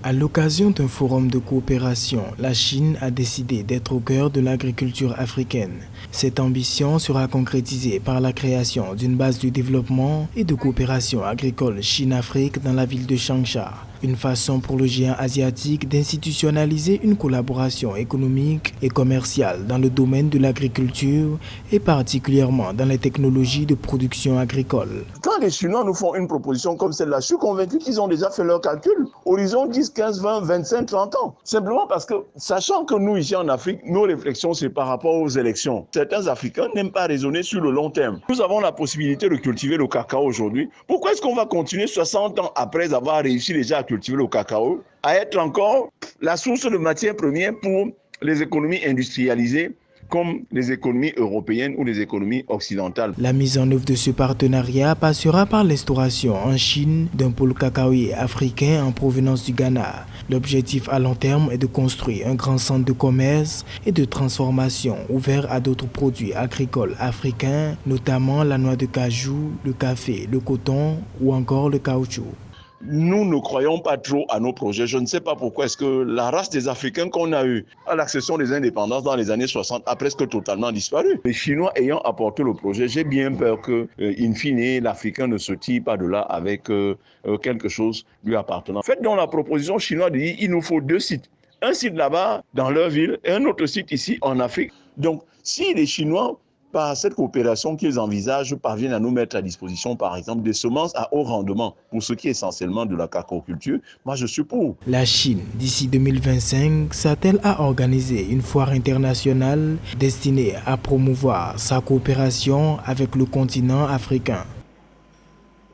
À l'occasion d'un forum de coopération, la Chine a décidé d'être au cœur de l'agriculture africaine. Cette ambition sera concrétisée par la création d'une base de développement et de coopération agricole Chine-Afrique dans la ville de Changsha. Une façon pour le géant asiatique d'institutionnaliser une collaboration économique et commerciale dans le domaine de l'agriculture et particulièrement dans les technologies de production agricole. Quand les Chinois nous font une proposition comme celle-là, je suis convaincu qu'ils ont déjà fait leurs calculs. Horizon 10, 15, 20, 25, 30 ans. Simplement parce que, sachant que nous, ici en Afrique, nos réflexions, c'est par rapport aux élections. Certains Africains n'aiment pas raisonner sur le long terme. Nous avons la possibilité de cultiver le cacao aujourd'hui. Pourquoi est-ce qu'on va continuer 60 ans après avoir réussi déjà à cultiver le cacao, à être encore la source de matières premières pour les économies industrialisées comme les économies européennes ou les économies occidentales. La mise en œuvre de ce partenariat passera par l'instauration en Chine d'un pôle cacaoyer africain en provenance du Ghana. L'objectif à long terme est de construire un grand centre de commerce et de transformation ouvert à d'autres produits agricoles africains, notamment la noix de cajou, le café, le coton ou encore le caoutchouc. Nous ne croyons pas trop à nos projets. Je ne sais pas pourquoi est-ce que la race des Africains qu'on a eue à l'accession des indépendances dans les années 60 a presque totalement disparu. Les Chinois ayant apporté le projet, j'ai bien peur que, in fine, l'Africain ne se tire pas de là avec quelque chose lui appartenant. Faites donc la proposition chinoise de dire qu'il nous faut 2 sites. Un site là-bas, dans leur ville, et un autre site ici, en Afrique. Donc, si les Chinois, par cette coopération qu'ils envisagent, parviennent à nous mettre à disposition, par exemple, des semences à haut rendement, pour ce qui est essentiellement de la cacaoculture, moi je suis pour. La Chine, d'ici 2025, s'attelle à organiser une foire internationale destinée à promouvoir sa coopération avec le continent africain.